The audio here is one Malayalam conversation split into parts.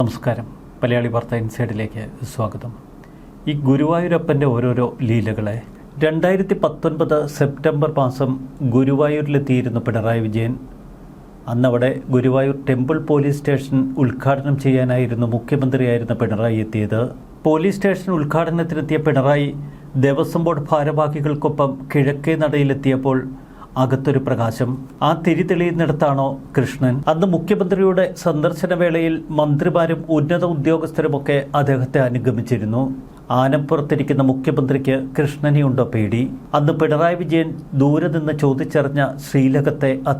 നമസ്കാരം. മലയാളി വാർത്ത ഇൻസൈഡിലേക്ക് സ്വാഗതം. ഈ ഗുരുവായൂരപ്പൻ്റെ ഓരോരോ ലീലകളെ 2019 സെപ്റ്റംബർ മാസം ഗുരുവായൂരിലെത്തിയിരുന്നു പിണറായി വിജയൻ. അന്നവിടെ ഗുരുവായൂർ ടെമ്പിൾ പോലീസ് സ്റ്റേഷൻ ഉദ്ഘാടനം ചെയ്യാനായിരുന്നു മുഖ്യമന്ത്രിയായിരുന്ന പിണറായി എത്തിയത്. പോലീസ് സ്റ്റേഷൻ ഉദ്ഘാടനത്തിനെത്തിയ പിണറായി ദേവസ്വം ബോർഡ് ഭാരവാഹികൾക്കൊപ്പം കിഴക്കേ നടയിലെത്തിയപ്പോൾ അകത്തൊരു പ്രകാശം. ആ തിരി തെളിയുന്നിടത്താണോ കൃഷ്ണൻ? അന്ന് മുഖ്യമന്ത്രിയുടെ സന്ദർശന വേളയിൽ മന്ത്രിമാരും ഉന്നത ഉദ്യോഗസ്ഥരുമൊക്കെ അദ്ദേഹത്തെ അനുഗമിച്ചിരുന്നു. ആനപ്പുറത്തിരിക്കുന്ന മുഖ്യമന്ത്രിക്ക് കൃഷ്ണനെയുണ്ടോ പേടി? അന്ന് പിണറായി വിജയൻ ദൂരെ നിന്ന് ചോദിച്ചറിഞ്ഞ ശ്രീലകത്തെ ആ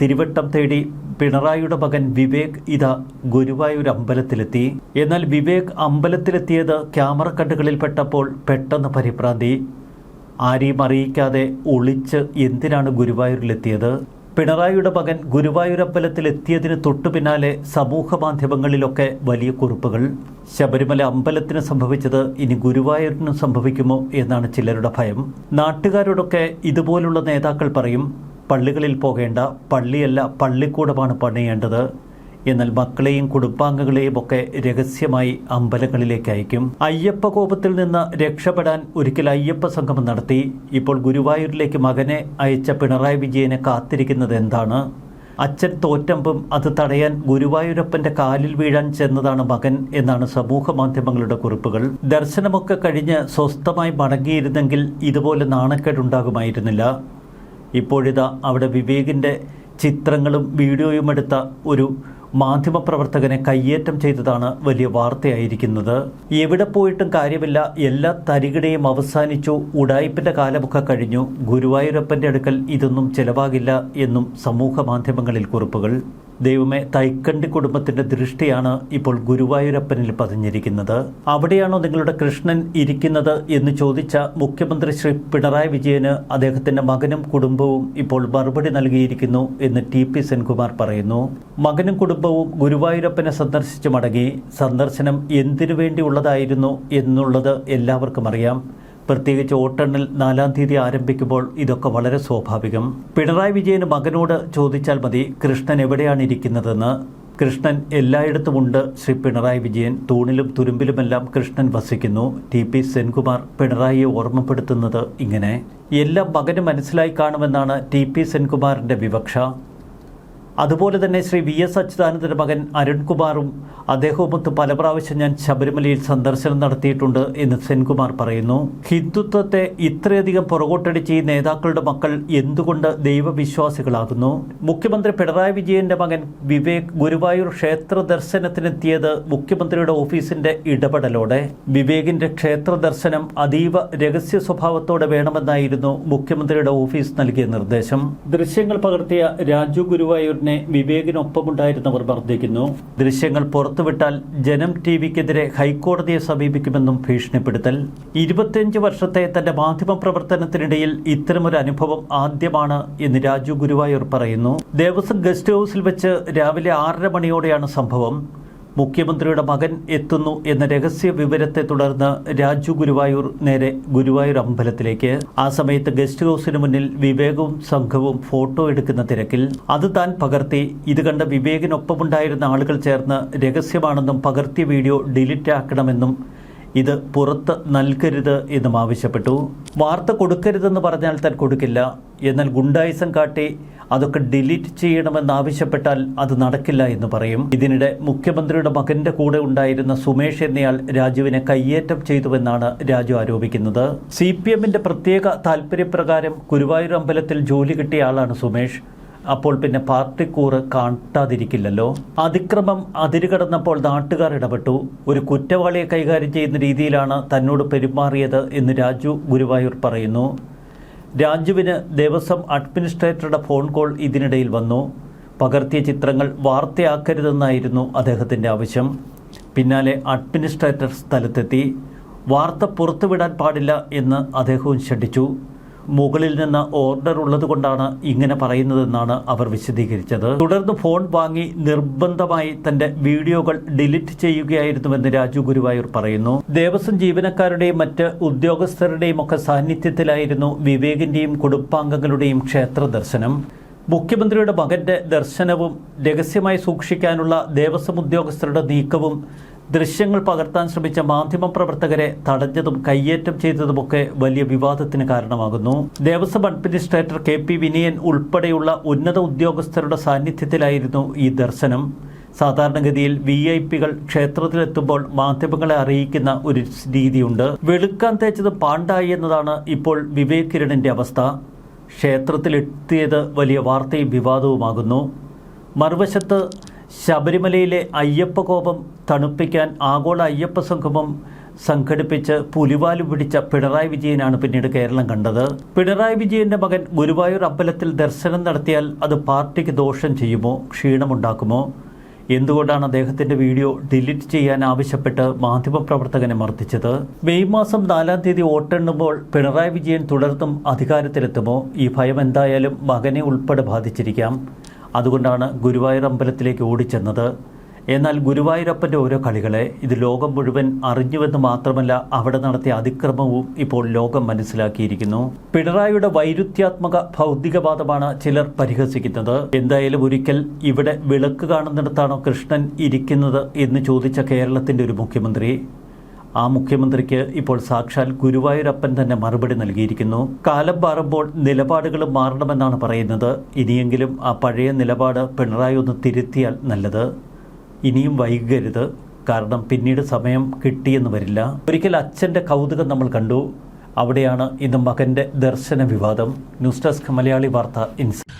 തിരുവട്ടം തേടി പിണറായിയുടെ മകൻ വിവേക് ഇതാ ഗുരുവായൂർ അമ്പലത്തിലെത്തി. എന്നാൽ വിവേക് അമ്പലത്തിലെത്തിയത് ക്യാമറ കണ്ണുകളിൽ പെട്ടപ്പോൾ പെട്ടെന്ന് പരിഭ്രാന്തി. ആരെയും അറിയിക്കാതെ ഒളിച്ച് എന്തിനാണ് ഗുരുവായൂരിലെത്തിയത്? പിണറായിയുടെ മകൻ ഗുരുവായൂർ അമ്പലത്തിലെത്തിയതിന് തൊട്ടു പിന്നാലെ സമൂഹ മാധ്യമങ്ങളിലൊക്കെ വലിയ കുറിപ്പുകൾ. ശബരിമല അമ്പലത്തിന് സംഭവിച്ചത് ഇനി ഗുരുവായൂരിനും സംഭവിക്കുമോ എന്നാണ് ചിലരുടെ ഭയം. നാട്ടുകാരോടൊക്കെ ഇതുപോലുള്ള നേതാക്കൾ പറയും, പള്ളികളിൽ പോകേണ്ട, പള്ളിയല്ല പള്ളിക്കൂടമാണ് പണിയേണ്ടത്. എന്നാൽ മക്കളെയും കുടുംബാംഗങ്ങളെയും ഒക്കെ രഹസ്യമായി അമ്പലങ്ങളിലേക്ക് അയക്കും. അയ്യപ്പ കോപത്തിൽ നിന്ന് രക്ഷപ്പെടാൻ ഒരിക്കൽ അയ്യപ്പ സംഗമം നടത്തി. ഇപ്പോൾ ഗുരുവായൂരിലേക്ക് മകനെ അയച്ച പിണറായി വിജയനെ കാത്തിരിക്കുന്നത് എന്താണ്? അച്ഛൻ തോറ്റമ്പും അത് തടയാൻ ഗുരുവായൂരപ്പന്റെ കാലിൽ വീഴാൻ ചെന്നതാണ് മകൻ എന്നാണ് സമൂഹ മാധ്യമങ്ങളുടെ കുറിപ്പുകൾ. ദർശനമൊക്കെ കഴിഞ്ഞ് സ്വസ്ഥമായി മടങ്ങിയിരുന്നെങ്കിൽ ഇതുപോലെ നാണക്കേടുണ്ടാകുമായിരുന്നില്ല. ഇപ്പോഴിതാ അവിടെ വിവേകിൻ്റെ ചിത്രങ്ങളും വീഡിയോയും എടുത്ത ഒരു മാധ്യമപ്രവർത്തകനെ കയ്യേറ്റം ചെയ്തതാണ് വലിയ വാർത്തയായിരിക്കുന്നത്. എവിടെ പോയിട്ടും കാര്യമില്ല, എല്ലാ തരികിടയും അവസാനിച്ചു, ഉടായിപ്പിന്റെ കാലമൊക്കെ കഴിഞ്ഞു, ഗുരുവായൂരപ്പന്റെ അടുക്കൽ ഇതൊന്നും ചെലവാകില്ല എന്നും സമൂഹ മാധ്യമങ്ങളിൽ കുറിപ്പുകൾ. ദൈവമേ, തൈക്കണ്ടി കുടുംബത്തിന്റെ ദൃഷ്ടിയാണ് ഇപ്പോൾ ഗുരുവായൂരപ്പനിൽ പതിഞ്ഞിരിക്കുന്നത്. അവിടെയാണോ നിങ്ങളുടെ കൃഷ്ണൻ ഇരിക്കുന്നത് എന്ന് ചോദിച്ച മുഖ്യമന്ത്രി ശ്രീ പിണറായി വിജയന് അദ്ദേഹത്തിന്റെ മകനും കുടുംബവും ഇപ്പോൾ മറുപടി നൽകിയിരിക്കുന്നു എന്ന് ടി.പി. സെൻകുമാർ പറയുന്നു. മകനും കുടുംബവും ഗുരുവായൂരപ്പനെ സന്ദർശിച്ചു മടങ്ങി. സന്ദർശനം എന്തിനു വേണ്ടിയുള്ളതായിരുന്നു എന്നുള്ളത് എല്ലാവർക്കും അറിയാം. പ്രത്യേകിച്ച് വോട്ടെണ്ണൽ 4-ാം തീയതി ആരംഭിക്കുമ്പോൾ ഇതൊക്കെ വളരെ സ്വാഭാവികം. പിണറായി വിജയന് മകനോട് ചോദിച്ചാൽ മതി കൃഷ്ണൻ എവിടെയാണ് ഇരിക്കുന്നതെന്ന്. കൃഷ്ണൻ എല്ലായിടത്തുമുണ്ട് ശ്രീ പിണറായി വിജയൻ. തൂണിലും തുരുമ്പിലുമെല്ലാം കൃഷ്ണൻ വസിക്കുന്നു. ടി.പി. സെൻകുമാർ പിണറായിയെ ഓർമ്മപ്പെടുത്തുന്നത് ഇങ്ങനെ. എല്ലാം മകന് മനസ്സിലായി കാണുമെന്നാണ് ടി.പി. സെൻകുമാറിൻ്റെ വിവക്ഷ. അതുപോലെ തന്നെ ശ്രീ വി.എസ്. അച്യുതാനന്ദൻ്റെ മകൻ അരുൺകുമാറും അദ്ദേഹവുമൊത്ത് പല പ്രാവശ്യം ഞാൻ ശബരിമലയിൽ സന്ദർശനം നടത്തിയിട്ടുണ്ട് എന്ന് സെൻകുമാർ പറയുന്നു. ഹിന്ദുത്വത്തെ ഇത്രയധികം പുറകോട്ടടിച്ച് ഈ നേതാക്കളുടെ മക്കൾ എന്തുകൊണ്ട് ദൈവവിശ്വാസികളാകുന്നു? മുഖ്യമന്ത്രി പിണറായി വിജയന്റെ മകൻ വിവേക് ഗുരുവായൂർ ക്ഷേത്ര ദർശനത്തിനെത്തിയത് മുഖ്യമന്ത്രിയുടെ ഓഫീസിന്റെ ഇടപെടലോടെ. വിവേകിന്റെ ക്ഷേത്ര ദർശനം അതീവ രഹസ്യ സ്വഭാവത്തോടെ വേണമെന്നായിരുന്നു മുഖ്യമന്ത്രിയുടെ ഓഫീസ് നൽകിയ നിർദ്ദേശം. ദൃശ്യങ്ങൾ പകർത്തിയ രാജു ഗുരുവായൂർ വിവേകിനൊപ്പമുണ്ടായിരുന്നവർ വർദ്ധിക്കുന്നു. ദൃശ്യങ്ങൾ പുറത്തുവിട്ടാൽ ജനം ടിവിക്കെതിരെ ഹൈക്കോടതിയെ സമീപിക്കുമെന്നും ഭീഷണിപ്പെടുത്തൽ. 25 വർഷത്തെ തന്റെ മാധ്യമ പ്രവർത്തനത്തിനിടയിൽ ഇത്തരമൊരു അനുഭവം ആദ്യമാണ് എന്ന് രാജു ഗുരുവായൂർ പറയുന്നു. ദേവസ്വം ഗസ്റ്റ് ഹൗസിൽ വെച്ച് രാവിലെ 6:30 മണിയോടെയാണ് സംഭവം. മുഖ്യമന്ത്രിയുടെ മകൻ എത്തുന്നു എന്ന രഹസ്യ വിവരത്തെ തുടർന്ന് രാജു ഗുരുവായൂർ നേരെ ഗുരുവായൂർ അമ്പലത്തിലേക്ക്. ആ സമയത്ത് ഗസ്റ്റ് ഹൗസിന് മുന്നിൽ വിവേകവും സംഘവും ഫോട്ടോ എടുക്കുന്ന തിരക്കിൽ. അത് താൻ പകർത്തി. ഇത് കണ്ട വിവേകിനൊപ്പമുണ്ടായിരുന്ന ആളുകൾ ചേർന്ന് രഹസ്യമാണെന്നും പകർത്തിയ വീഡിയോ ഡിലീറ്റ് ആക്കണമെന്നും ഇത് പുറത്ത് നൽകരുത് എന്നും ആവശ്യപ്പെട്ടു. വാർത്ത കൊടുക്കരുതെന്ന് പറഞ്ഞാൽ താൻ കൊടുക്കില്ല, എന്നാൽ ഗുണ്ടായിസം കാട്ടി അതൊക്കെ ഡിലീറ്റ് ചെയ്യണമെന്നാവശ്യപ്പെട്ടാൽ അത് നടക്കില്ല എന്ന് പറയും. ഇതിനിടെ മുഖ്യമന്ത്രിയുടെ മകന്റെ കൂടെ ഉണ്ടായിരുന്ന സുമേഷ് എന്നയാൾ രാജുവിനെ കയ്യേറ്റം ചെയ്തുവെന്നാണ് രാജു ആരോപിക്കുന്നത്. CPMന്റെ പ്രത്യേക താൽപര്യപ്രകാരം ഗുരുവായൂർ അമ്പലത്തിൽ ജോലി കിട്ടിയ ആളാണ് സുമേഷ്. അപ്പോൾ പിന്നെ പാർട്ടിക്കൂറ് കാട്ടാതിരിക്കില്ലല്ലോ. അതിക്രമം അതിരുകടന്നപ്പോൾ നാട്ടുകാർ ഇടപെട്ടു. ഒരു കുറ്റവാളിയെ കൈകാര്യം ചെയ്യുന്ന രീതിയിലാണ് തന്നോട് പെരുമാറിയത് എന്ന് രാജു ഗുരുവായൂർ പറയുന്നു. രാജുവിന് ദേവസ്വം അഡ്മിനിസ്ട്രേറ്ററുടെ ഫോൺ കോൾ ഇതിനിടയിൽ വന്നു. പകർത്തിയ ചിത്രങ്ങൾ വാർത്തയാക്കരുതെന്നായിരുന്നു അദ്ദേഹത്തിൻ്റെ ആവശ്യം. പിന്നാലെ അഡ്മിനിസ്ട്രേറ്റർ സ്ഥലത്തെത്തി. വാർത്ത പുറത്തുവിടാൻ പാടില്ല എന്ന് അദ്ദേഹവും ക്ഷണിച്ചു. മുകളിൽ നിന്ന് ഓർഡർ ഉള്ളതുകൊണ്ടാണ് ഇങ്ങനെ പറയുന്നതെന്നാണ് അവർ വിശദീകരിച്ചത്. തുടർന്ന് ഫോൺ വാങ്ങി നിർബന്ധമായി തന്റെ വീഡിയോകൾ ഡിലീറ്റ് ചെയ്യുകയായിരുന്നുവെന്ന് രാജു ഗുരുവായൂർ പറയുന്നു. ദേവസ്വം ജീവനക്കാരുടെയും മറ്റ് ഉദ്യോഗസ്ഥരുടെയും ഒക്കെ സാന്നിധ്യത്തിലായിരുന്നു വിവേകിന്റെയും കുടുംബാംഗങ്ങളുടെയും ക്ഷേത്ര ദർശനം. മുഖ്യമന്ത്രിയുടെ മകന്റെ ദർശനവും രഹസ്യമായി സൂക്ഷിക്കാനുള്ള ദേവസ്വം ഉദ്യോഗസ്ഥരുടെ നീക്കവും ദൃശ്യങ്ങൾ പകർത്താൻ ശ്രമിച്ച മാധ്യമപ്രവർത്തകരെ തടഞ്ഞതും കയ്യേറ്റം ചെയ്തതുമൊക്കെ വലിയ വിവാദത്തിന് കാരണമാകുന്നു. ദേവസ്വം അഡ്മിനിസ്ട്രേറ്റർ KP വിനയൻ ഉൾപ്പെടെയുള്ള ഉന്നത ഉദ്യോഗസ്ഥരുടെ സാന്നിധ്യത്തിലായിരുന്നു ഈ ദർശനം. സാധാരണഗതിയിൽ VIP-കൾ ക്ഷേത്രത്തിലെത്തുമ്പോൾ മാധ്യമങ്ങളെ അറിയിക്കുന്ന ഒരു രീതിയുണ്ട്. വെളുക്കാൻ തേച്ചത് പാണ്ടായി എന്നതാണ് ഇപ്പോൾ വിവേക് കിരണിന്റെ അവസ്ഥ. ക്ഷേത്രത്തിലെത്തിയത് വലിയ വാർത്തയും വിവാദവുമാകുന്നു. മറുവശത്ത് ശബരിമലയിലെ അയ്യപ്പ കോപം തണുപ്പിക്കാൻ ആഗോള അയ്യപ്പ സംഗമം സംഘടിപ്പിച്ച് പുലിവാല് പിടിച്ച പിണറായി വിജയനാണ് പിന്നീട് കേരളം കണ്ടത്. പിണറായി വിജയന്റെ മകൻ ഗുരുവായൂർ അമ്പലത്തിൽ ദർശനം നടത്തിയാൽ അത് പാർട്ടിക്ക് ദോഷം ചെയ്യുമോ, ക്ഷീണമുണ്ടാക്കുമോ? എന്തുകൊണ്ടാണ് അദ്ദേഹത്തിന്റെ വീഡിയോ ഡിലീറ്റ് ചെയ്യാൻ ആവശ്യപ്പെട്ട് മാധ്യമപ്രവർത്തകനെ മർദ്ദിച്ചത്? മെയ് മാസം 4-ാം തീയതി വോട്ടെണ്ണുമ്പോൾ പിണറായി വിജയൻ തുടർന്നും അധികാരത്തിലെത്തുമോ? ഈ ഭയം എന്തായാലും മകനെ ഉൾപ്പെടെ ബാധിച്ചിരിക്കാം. അതുകൊണ്ടാണ് ഗുരുവായൂർ അമ്പലത്തിലേക്ക് ഓടിച്ചെന്നത്. എന്നാൽ ഗുരുവായൂരപ്പൻ്റെ ഓരോ കളികളെ ഇത് ലോകം മുഴുവൻ അറിഞ്ഞുവെന്ന് മാത്രമല്ല, അവിടെ നടത്തിയ അതിക്രമവും ഇപ്പോൾ ലോകം മനസ്സിലാക്കിയിരിക്കുന്നു. പിണറായിയുടെ വൈരുദ്ധ്യാത്മക ഭൗതികവാദമാണ് ചിലർ പരിഹസിക്കുന്നത്. എന്തായാലും ഒരിക്കൽ ഇവിടെ വിളക്ക് കാണുന്നിടത്താണോ കൃഷ്ണൻ ഇരിക്കുന്നത് എന്ന് ചോദിച്ച കേരളത്തിൻ്റെ ഒരു മുഖ്യമന്ത്രി, ആ മുഖ്യമന്ത്രിക്ക് ഇപ്പോൾ സാക്ഷാൽ ഗുരുവായൂരപ്പൻ തന്നെ മറുപടി നൽകിയിരിക്കുന്നു. കാലം മാറുമ്പോൾ നിലപാടുകളും മാറണമെന്നാണ് പറയുന്നത്. ഇനിയെങ്കിലും ആ പഴയ നിലപാട് പിണറായി ഒന്ന് തിരുത്തിയാൽ നല്ലത്. ഇനിയും വൈകരുത്. കാരണം പിന്നീട് സമയം കിട്ടിയെന്ന് വരില്ല. ഒരിക്കൽ അച്ഛൻ്റെ കൗതുകം നമ്മൾ കണ്ടു. അവിടെയാണ് ഇന്ന് മകൻ്റെ ദർശന വിവാദം. ന്യൂസ് ഡെസ്ക് മലയാളി വാർത്ത ഇൻസൈറ്റ്.